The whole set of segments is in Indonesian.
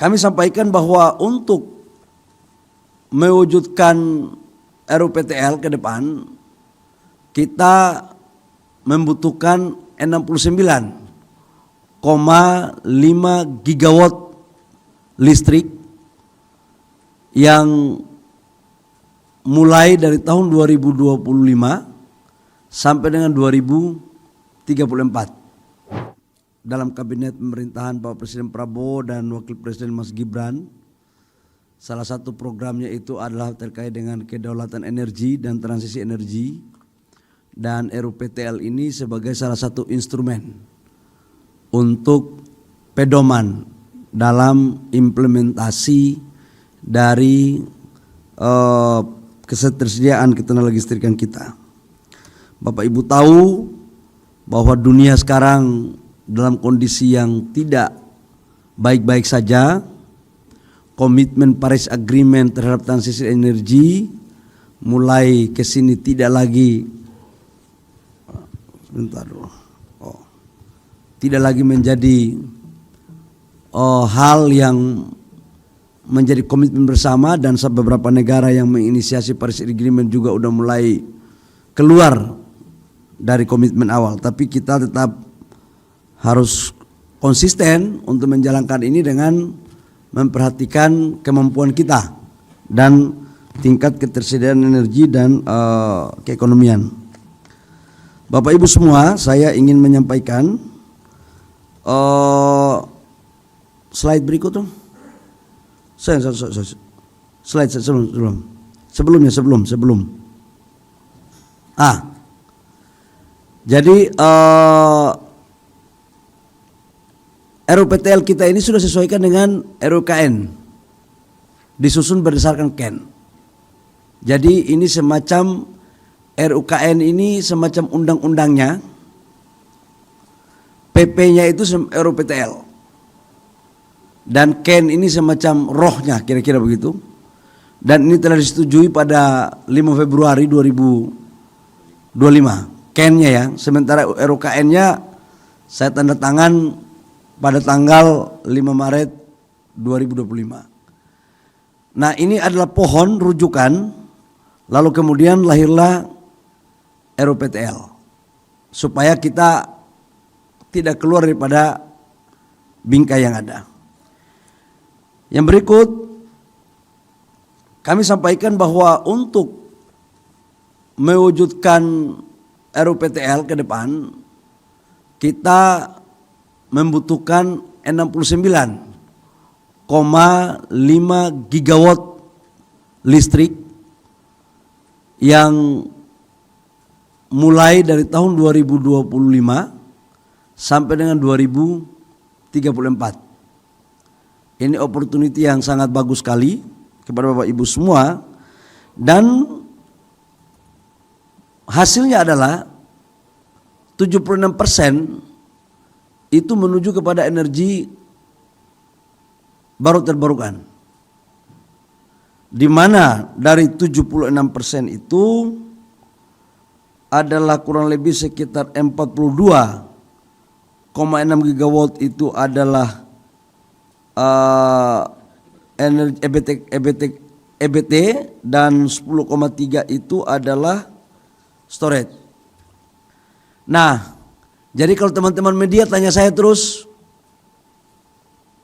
kami sampaikan bahwa untuk mewujudkan RUPTL ke depan kita membutuhkan 69,5 gigawatt listrik yang mulai dari tahun 2025 sampai dengan 2034. Dalam kabinet pemerintahan Bapak Presiden Prabowo dan Wakil Presiden Mas Gibran, salah satu programnya itu adalah terkait dengan kedaulatan energi dan transisi energi, dan RUPTL ini sebagai salah satu instrumen untuk pedoman dalam implementasi dari ketersediaan ketenaga listrikan kita. Bapak Ibu tahu bahwa dunia sekarang dalam kondisi yang tidak baik-baik saja. Komitmen Paris Agreement terhadap transisi energi mulai ke sini tidak lagi tidak lagi menjadi hal yang menjadi komitmen bersama, dan beberapa negara yang menginisiasi Paris Agreement juga udah mulai keluar dari komitmen awal. Tapi kita tetap harus konsisten untuk menjalankan ini dengan memperhatikan kemampuan kita dan tingkat ketersediaan energi dan keekonomian. Bapak Ibu semua, saya ingin menyampaikan slide berikut dong. Slide sebelum. Jadi RUPTL kita ini sudah sesuaikan dengan RUKN, disusun berdasarkan KEN. Jadi ini semacam RUKN ini semacam undang-undangnya, PP-nya itu RUPTL, dan KEN ini semacam rohnya, kira-kira begitu. Dan ini telah disetujui pada 5 Februari 2025, KEN-nya ya. Sementara RUKN-nya saya tanda tangan pada tanggal 5 Maret 2025. Nah, ini adalah pohon rujukan, lalu kemudian lahirlah RUPTL supaya kita tidak keluar daripada bingkai yang ada. Yang berikut kami sampaikan bahwa untuk mewujudkan RUPTL ke depan kita membutuhkan 69,5 gigawatt listrik yang mulai dari tahun 2025 sampai dengan 2034. Ini opportunity yang sangat bagus sekali kepada Bapak Ibu semua, dan hasilnya adalah 76% itu menuju kepada energi baru terbarukan, di mana dari 76% itu adalah kurang lebih sekitar 42,6 gigawatt itu adalah energi EBT dan 10,3 itu adalah storage. Nah, jadi kalau teman-teman media tanya saya terus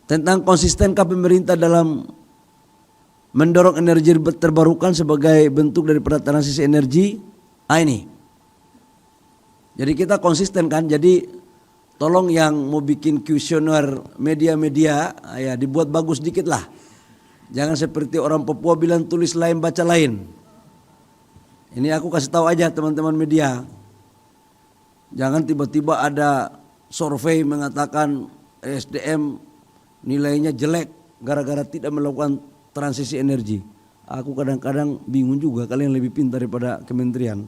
tentang konsistenkah pemerintah dalam mendorong energi terbarukan sebagai bentuk daripada transisi energi, ini. Jadi kita konsisten kan, jadi tolong yang mau bikin kuesioner media-media ya dibuat bagus dikit lah. Jangan seperti orang Papua bilang tulis lain baca lain. Ini aku kasih tahu aja teman-teman media. Jangan tiba-tiba ada survei mengatakan SDM nilainya jelek gara-gara tidak melakukan transisi energi. Aku kadang-kadang bingung juga, kalian lebih pintar daripada kementerian.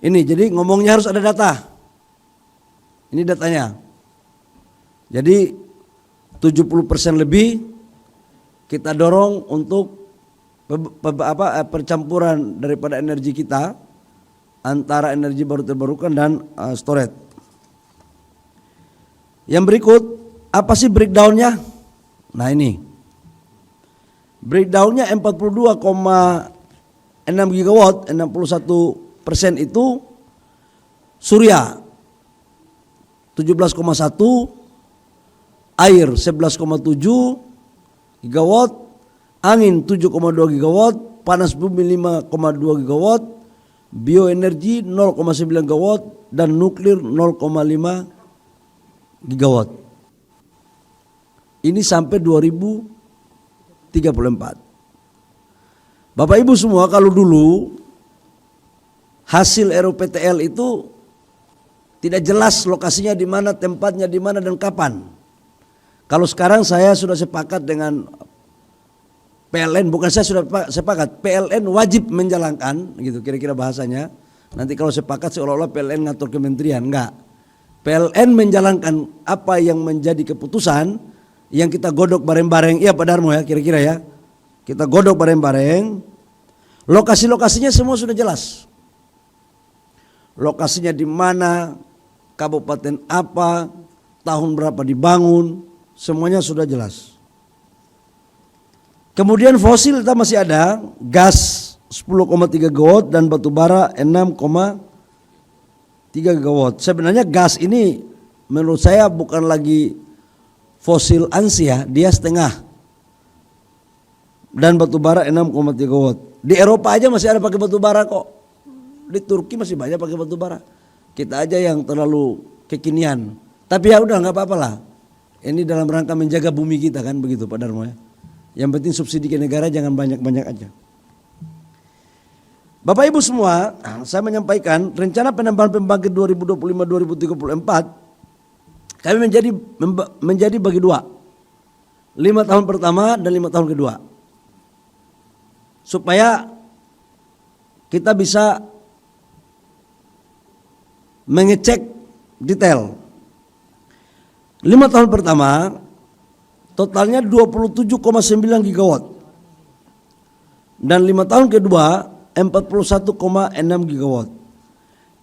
Ini jadi ngomongnya harus ada data. Ini datanya. Jadi 70% lebih kita dorong untuk percampuran daripada energi kita antara energi baru terbarukan dan storage. Yang berikut, apa sih breakdownnya? Nah ini breakdownnya 42,6 gigawatt, 61% itu surya 17,1, air 11,7 gigawatt, angin 7,2 gigawatt, panas bumi 5,2 gigawatt, bioenergi 0,9 gigawatt, dan nuklir 0,5 gigawatt. Ini sampai 2034. Bapak Ibu semua, kalau dulu hasil RUPTL itu tidak jelas lokasinya di mana, tempatnya di mana, dan kapan. Kalau sekarang saya sudah sepakat dengan PLN, bukan saya sudah sepakat, PLN wajib menjalankan, gitu kira-kira bahasanya. Nanti kalau sepakat seolah-olah PLN ngatur kementerian, enggak. PLN menjalankan apa yang menjadi keputusan yang kita godok bareng-bareng, iya Pak Darmo ya kira-kira ya. Kita godok bareng-bareng, lokasi-lokasinya semua sudah jelas. Lokasinya di mana, kabupaten apa, tahun berapa dibangun, semuanya sudah jelas. Kemudian fosil kita masih ada, gas 10,3 gigawatt dan batu bara 6,3 gigawatt. Sebenarnya gas ini menurut saya bukan lagi fosil ansi ya, dia setengah. Dan batu bara 6,3 gigawatt. Di Eropa aja masih ada pakai batu bara kok. Di Turki masih banyak pakai batu bara. Kita aja yang terlalu kekinian. Tapi ya udah nggak apa-apa lah. Ini dalam rangka menjaga bumi kita kan begitu Pak Darmo ya. Yang penting subsidi ke negara jangan banyak-banyak aja. Bapak Ibu semua, saya menyampaikan rencana penambahan pembangkit 2025-2034 kami menjadi bagi dua. 5 tahun pertama dan 5 tahun kedua. Supaya kita bisa mengecek detail. 5 tahun pertama totalnya 27,9 gigawatt. Dan 5 tahun kedua 41,6 gigawatt.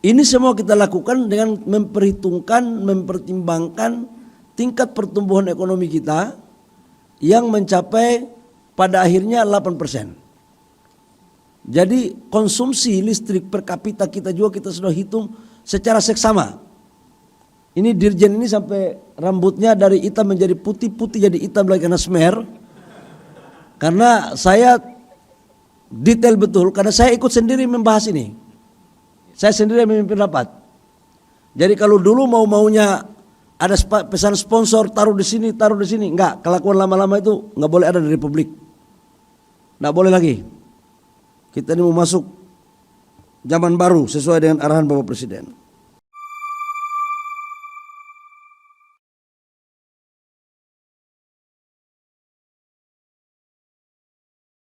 Ini semua kita lakukan dengan mempertimbangkan tingkat pertumbuhan ekonomi kita yang mencapai pada akhirnya 8%. Jadi konsumsi listrik per kapita kita juga kita sudah hitung secara seksama. Ini dirjen ini sampai rambutnya dari hitam menjadi putih-putih jadi hitam lagi karena smer. Karena saya detail betul, karena saya ikut sendiri membahas ini. Saya sendiri memimpin rapat. Jadi kalau dulu maunya ada pesan sponsor taruh di sini, enggak. Kelakuan lama-lama itu enggak boleh ada di Republik. Enggak boleh lagi. Kita ini mau masuk zaman baru sesuai dengan arahan Bapak Presiden.